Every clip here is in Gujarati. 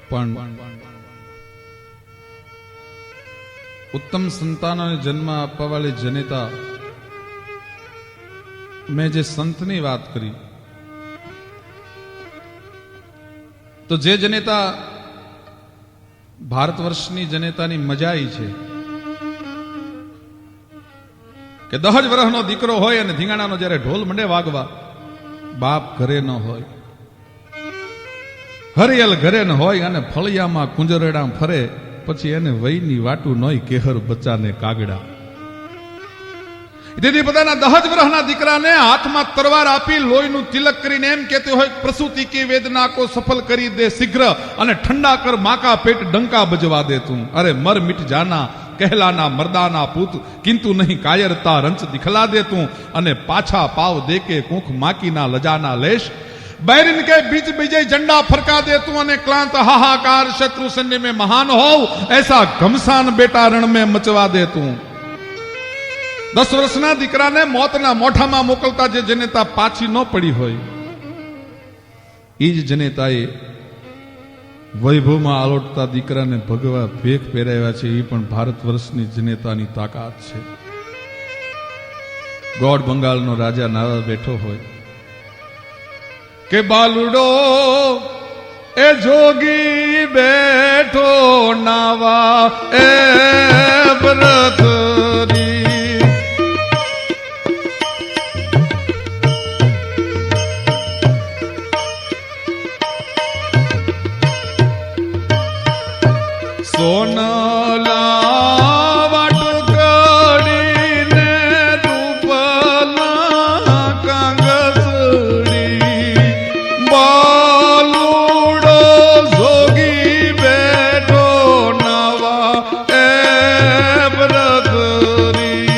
પણ ઉત્તમ સંતાનોને જન્મ આપવા વાળી જનેતા, મેં જે સંતની વાત કરી, તો જે જનેતા ભારત વર્ષની જનેતાની મજા ઈ છે કે 10 વર્ષનો દીકરો હોય અને ધીંગાણાનો જ્યારે ઢોલ મંડે વાગવા, બાપ ઘરે ન હોય, હરિયલ ઘરે ન હોય અને ફળિયામાં કુંજરડા ફરે, પછી એને વયની વાટું નોય કેહર બચ્ચાને કાગડા. તેથી પોતાના 10 વર્ષના દીકરાને હાથમાં તરવાર આપી લોહીનું તિલક કરીને એમ કહેતી હોય, પ્રસૂતિ કી વેદના કો સફલ કરી દે શીઘ્ર, અને ઠંડા કર માકા પેટ ડંકા બજવા દે તું. અરે મર મિટ જાના कहलाना मर्दाना पूत, किंतु नहीं कायरता रंच दिखला दे तू. અને પાછા પાવ દે કે કુંખ માકીના લજાના લેશ, बैरिन के बीच विजय झंडा फरका दे तू. અને क्लांत हाहाकार शत्रु सैन्य में महान हो, ऐसा घमसान बेटा रण में मचवा दे तू. 10 વર્ષના દીકરાને મોતના મોઠામાં મોકલતા જે જનેતા પાછી ન પડી હોય, એ જ જનેતાએ વૈભવમાં આલોટતા દીકરાને ભગવા ભેખ પહેરાવ્યા છે. એ પણ ભારત વર્ષની જનેતાની તાકાત છે. ગોળ બંગાળનો રાજા નાવા બેઠો હોય કે બાલુડો એ જોગી બેઠો નાવા એ વ્રતરી. સોનલા વાટકડીને રૂપલા કાંગસડી, બાલુડો જોગી બેઠો નવા એ વ્રતરી.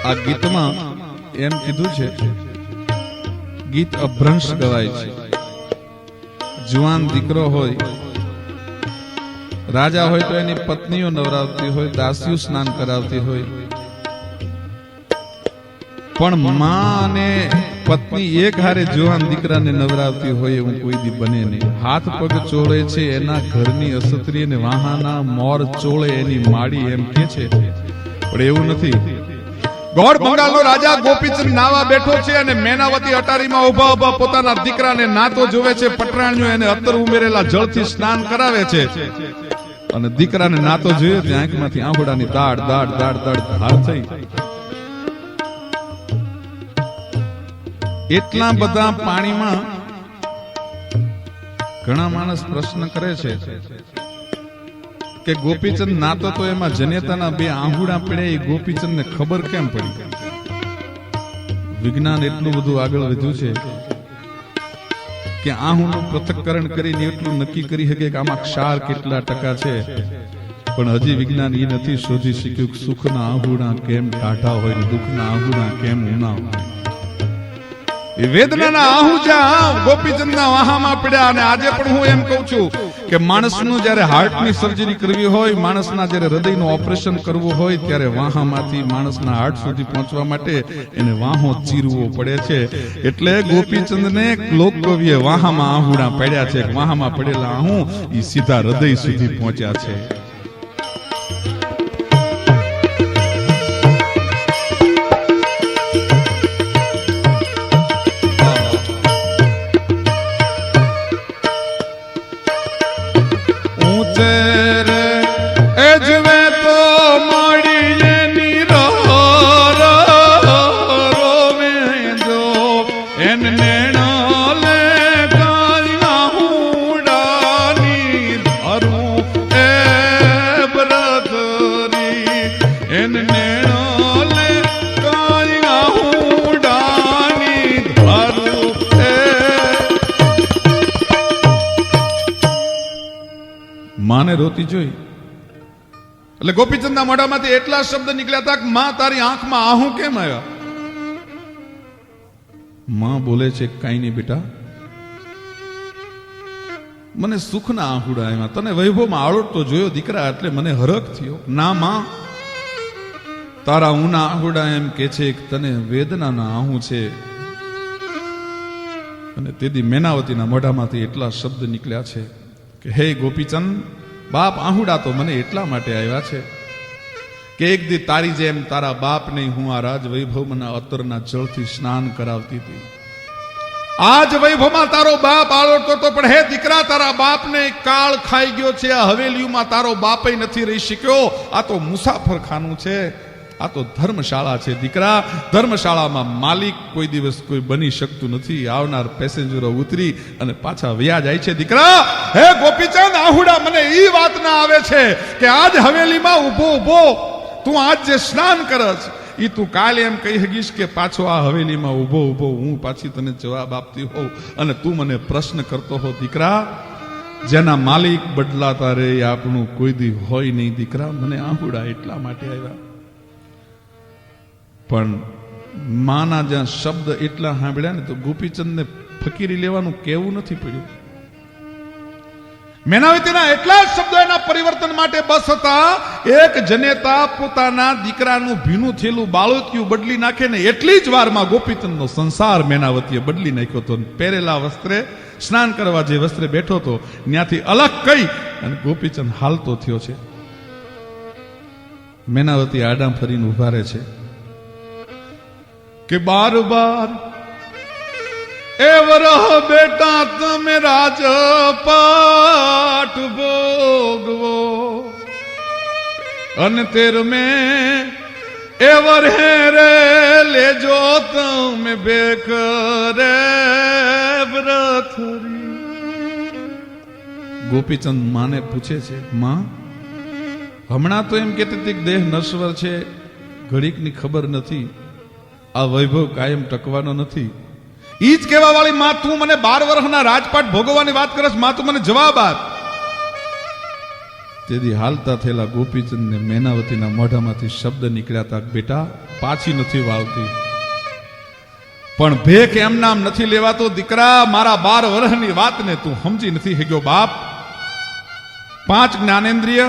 આ ગીતમાં એમ કીધું છે, ગીત અભ્રંશ ગવાય છે. જુવાન દીકરો હોય, રાજા હોય તો એની પત્નીઓ નવરાવતી હોય, દાસીઓ સ્નાન કરાવતી હોય, પણ માં અને પત્ની એક હારે જુવાન દીકરાને નવરાવતી હોય એવું કોઈ દી બને નહીં. હાથ પગ ચોળે છે એના ઘરની અસત્રી, અને વાહાના મોર ચોળે એની માડી, એમ કે છે. પણ એવું નથી. ગોળ બંગાળનો રાજા ગોપીચંદ નાવા બેઠો છે અને મેનાવતી અટારીમાં ઉભા ઉભા પોતાના દીકરાને નાતો જોવે છે. પટરાણીઓ એને અત્તર ઉમેરેલા જળથી સ્નાન કરાવે છે, અને દીકરાને નાતો જોયો ત્યાં આંખમાંથી આંગોડાની દાડ દાડ દાડ દાડ ધાર થઈ. એટલા બધા પાણીમાં ઘણા માણસ પ્રશ્ન કરે છે કે ગોપીચંદ નાતો તો એમાં જનેતાના 2 આંગુડા પડ્યા, એ ગોપીચંદ ને ખબર કેમ પડી? વિજ્ઞાન એટલું બધું આગળ વધ્યું છે કે આહુનું પૃથક્કરણ કરીને એટલું નક્કી કરી શકે કે આમાં ક્ષાર કેટલા ટકા છે. પણ હજી વિજ્ઞાન એ નથી શોધી શક્યું કે સુખના આંગુડા કેમ ટાઢા હોય, દુઃખના આંગુડા કેમ ઊના હોય. એ વેદનાના આહુજા ગોપીચંદના વાહામાં પડ્યા. અને આજે પણ હું એમ કહું છું કે માણસનું જ્યારે હાર્ટની સર્જરી કરવી હોય, માણસના જ્યારે હૃદયનું ઓપરેશન કરવું હોય, ત્યારે વાહામાંથી માણસના હાર્ટ સુધી પહોંચવા માટે એને વાહો ચીરવો પડે છે. એટલે ગોપીચંદને લોકકવિએ વાહામાં આહુડા પડ્યા છે. વાહામાં પડેલા આહુ એ સીધા હૃદય સુધી પહોંચ્યા છે. એજવે તો મળી માને રોતી જોઈ એટલે ગોપીચંદના મોઢામાંથી એટલા શબ્દ નીકળ્યા હતા કે માં તારી આંખમાં આહું કેમ આવ્યા? માં બોલે છે કાંઈ નહીં બેટા, મને સુખના આહુડા આવ્યા, તને વૈભવમાં આળોટતો જોયો દીકરા એટલે મને હરખ થયો. ના માં, તારા ઊના આહુડા એમ કે છે કે તને વેદનાના આહું છે. અને તેથી મેનાવતીના મોઢામાંથી એટલા શબ્દ નીકળ્યા છે કે હે ગોપીચંદ, બાપ આહુડા તો મને એટલા માટે આવ્યા છે કે એક દી તારી જેમ તારા બાપને હું આ રાજ વૈભવના અત્તરના જળથી સ્નાન કરાવતી હતી. આજ વૈભવમાં તારો બાપ આળોટતો તો, પણ હે દીકરા, તારા બાપને કાળ ખાઈ ગયો છે. આ હવેલીમાં તારો બાપય નથી રહી શક્યો. આ તો મુસાફરખાનું છે, આ તો ધર્મશાળા છે દીકરા. ધર્મશાળામાં માલિક કોઈ દિવસ કોઈ બની શકતું નથી. આવનાર પેસેન્જરો ઉતરી અને પાછા વ્યા જાય છે. દીકરા, હે ગોપીચંદ, આહુડા મને ઈ વાત ના આવે છે કે આજ હવેલીમાં ઊભો ઊભો તું આજ જે સ્નાન કરસ ઈ તું કાલે એમ કહી હગીશ કે પાછો આ હવેલીમાં ઊભો ઊભો હું પાછી તને જવાબ આપતી હોઉં અને તું મને પ્રશ્ન કરતો હો. દીકરા, જેના માલિક બદલાતા રે આપણું કોઈ દી હોય નહીં. દીકરા, મને આહુડા એટલા માટે આવ્યા. પણ માના જ્યાં શબ્દ એટલા સાંભળ્યા ને તો ગોપીચંદને ફકીરી લેવાનું કેવું નથી પડ્યું. મેનાવતીના એટલા શબ્દો એના પરિવર્તન માટે બસ હતા. એક જનેતા પોતાના દીકરાનું ભીનું થયેલું બાળોતિયું બદલી નાખે ને એટલી જ વારમાં ગોપીચંદનો સંસાર મેનાવતીએ બદલી નાખ્યો હતો. પહેરેલા વસ્ત્રે, સ્નાન કરવા જે વસ્ત્રે બેઠો હતો ત્યાંથી અલગ કઈ અને ગોપીચંદ હાલતો થયો છે. મેનાવતી આડામ ફરીને ઉભા રહે છે કે બાર બાર એ વરહ બેટા તમે રાજપાટ ભોગવો અને તેર મેં એ વરહે રે લેજો તમે બેક રે વ્રથરી. ગોપીચંદ માને પૂછે છે, માં, હમણાં તો એમ કહેતી હતી કે દેહ નશ્વર છે, ઘડીકની ખબર નથી, આ વૈભવ કાયમ ટકવાનો નથી. ઈ જ કહેવા વાળી માં તું મને 12 વર્ષના રાજપાટ ભોગવવાની વાત કરસ. માં તું મને જવાબ આપ. તેથી હાલતા થયેલા ગોપીચંદને મેનાવતીના મોઢામાંથી શબ્દ નીકળ્યા હતા, બેટા, પાછી નથી વાળતી, પણ ભેખ એમ નામ નથી લેવાતો. દીકરા, મારા 12 વર્ષની વાતને તું સમજી નથી શક્યો. બાપ, 5 જ્ઞાનેન્દ્રિય,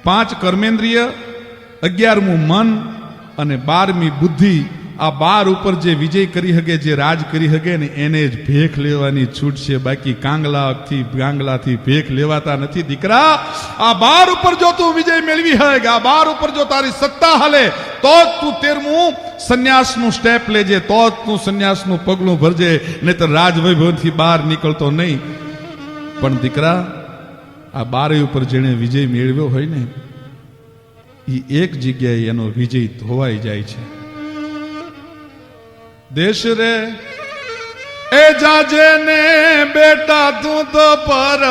5 કર્મેન્દ્રિય, 11મું મન અને 12મી બુદ્ધિ, આ 12 ઉપર જે વિજય કરી શકે, જે રાજ કરી શકે ને એને જ ભેખ લેવાની છૂટ છે. બાકી કાંગલાથી ભેખ લેવાતા નથી. દીકરા, આ 12 ઉપર જો તું વિજય મેળવી હોય, આ 12 ઉપર જો તારી સત્તા હાલે તો જ તું 13મું સંન્યાસનું સ્ટેપ લેજે, તો જ તું સંન્યાસનું પગલું ભરજે, નહીતર રાજવૈભવથી બહાર નીકળતો નહીં. પણ દીકરા, આ 12 ઉપર જેણે વિજય મેળવ્યો હોય ને એ એક જગ્યાએ એનો વિજય ધોવાઈ જાય છે. દેશ રે એ જાજે ને બેટા તું તો પર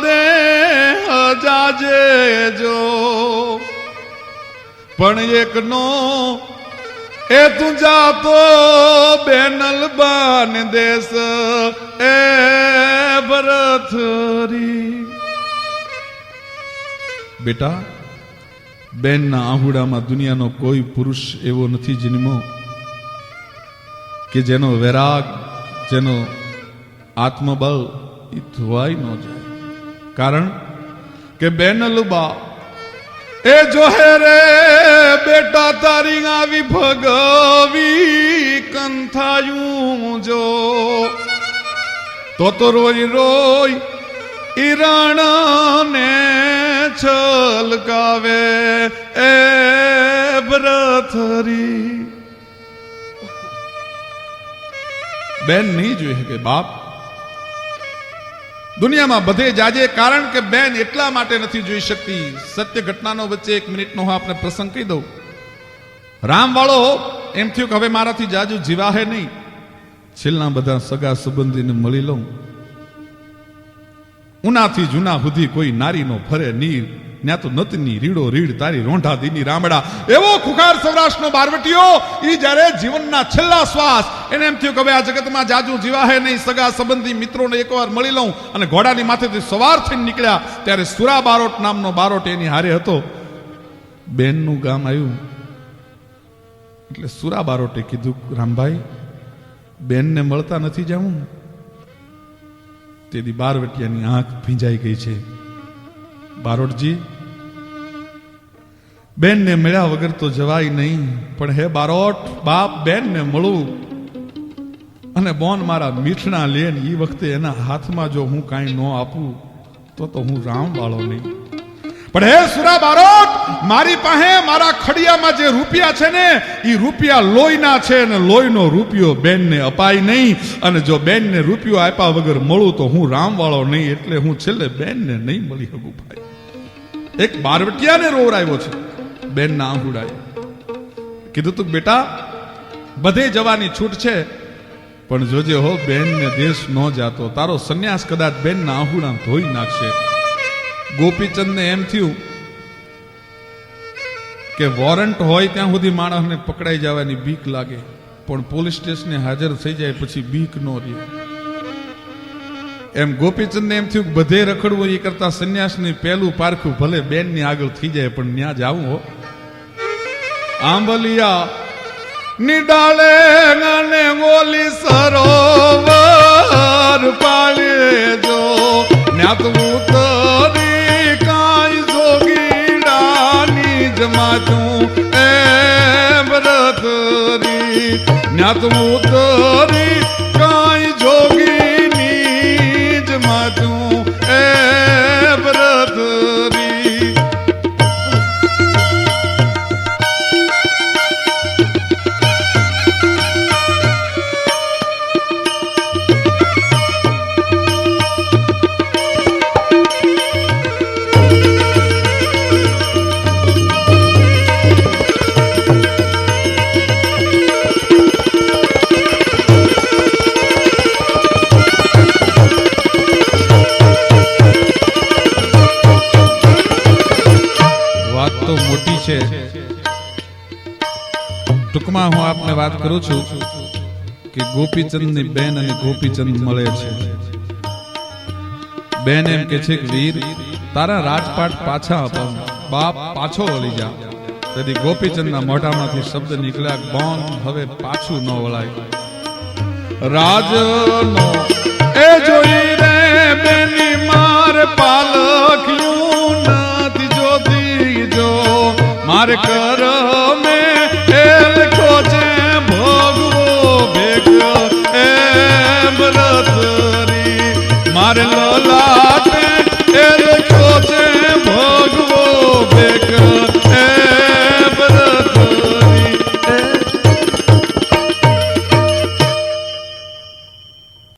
દે જાજે જો, પણ એકનો એ તું જાતો બેનલબાન દેશ એ ભરથરી. બેટા, બેનના આહુડામાં દુનિયાનો કોઈ પુરુષ એવો નથી જન્મો કે જેનો વૈરાગ, જેનો આત્મબળ એ ધોવાઈ ન જાય. કારણ કે બેનલબા એ જોહે રે બેટા તારી આવી ભગવી કંથાયું જો, તો રોઈ રોઈ ઈરણ ને છલકાવે એ ભરથરી. બેન નહીં જોઈ શકે. બાપ, દુનિયામાં બધે જાજે, કારણ કે બેન એટલા માટે નથી જોઈ શકતી. સત્ય ઘટનાનો વચ્ચે 1 મિનિટનો આપણે પ્રસંગ કહી દઉં. રામ વાળો એમ થયું કે હવે મારાથી જાજુ જીવાહે નહીં, છેલ્લા બધા સગા સંબંધીને મળી લઉં. ઉનાથી જૂના સુધી કોઈ નારીનો ફરે નીર ત્યાં તો નતની રીડો રીડ તારી રોંઢા દીની રામડા. એવો ખુખાર સૌરાષ્ટ્રનો બારવટીયો ઈ જ્યારે જીવનના છેલ્લા શ્વાસ એને એમ થયું કે હવે આ જગતમાં જાજુ જીવાહે નહીં, સગા સંબંધી મિત્રોને એકવાર મળી લઉં, અને ઘોડાની માથેથી સવાર થઈને નીકળ્યા ત્યારે સુરા બારોટ નામનો બારોટ એની હારે હતો. બેનનું ગામ આવ્યું એટલે સુરા બારોટે કીધું, રામભાઈ બેનને મળતા નથી જાવું. તેથી બારવટિયાની આંખ ભીંજાઈ ગઈ છે. બારોટજી, બેનને મળ્યા વગર તો જવાય નહીં, પણ હે બારોટ બાપ બેનને મળું અને બોન મારા મીઠણા લે ને એ વખતે એના હાથમાં જો હું કાંઈ ન આપું તો હું રામ વાળો નહીં. પણ હે સુરા બારોટ, મારી પાસે મારા ખડિયામાં જે રૂપિયા છે ને એ રૂપિયા લોહીના છે, અને લોહીનો રૂપિયો બેનને અપાય નહીં, અને જો બેનને રૂપિયો આપ્યા વગર મળું તો હું રામ વાળો નહીં, એટલે હું છેલ્લે બેનને નહીં મળી શકું. ભાઈ એક બારવટિયાને રોવરાવ્યો છે, બેનના આંહુડાએ કીધું તું બેટા બધે જવાની છૂટ છે, પણ જોજે હો બેનને દેશ ન જાતો, તારો સંન્યાસ કદાચ બેનના આંહુડા ધોઈ નાખશે. ગોપીચંદને એમ થયું કે વોરંટ હોય ત્યાં સુધી માણસને પકડાઈ જવાની બીક લાગે, પણ પોલીસ સ્ટેશને હાજર થઈ જાય પછી બીક ન રહે. એમ ગોપીચંદને એમ થયું કે બધે રખડવું એ કરતા સંન્યાસની પહેલું પારખું ભલે બેનની આગળ થઈ જાય પણ ત્યાં જાવું હો. આંબલિયા નિડાળે અને ઓલી સરોવર પાળે જો ન્યાત ઉતરી કાંઈ જોગીડાની જમાતું એ વ્રતરી, ન્યાત ઉતરી કાંઈ જોગીની જમાતું એ વ્રતરી. ટૂંકમાં હું આપને વાત કરું છું કે ગોપીચંદની બેન અને ગોપીચંદ મળે છે. બેન એમ કે છે કે વીર તારા રાજપાટ પાછા અપાવ, બાપ પાછો વળી જા. તેથી ગોપીચંદના મોઢામાંથી શબ્દ નીકળ્યા, બોન હવે પાછું ન વળાય. રાજનો એ જોઈ રે બેની માર પાલખ્યું નથી જોતી જો, મારે કર મે એ લખો છે ભોગવો ભેગ એ વ્રતરી, મારે લલાટે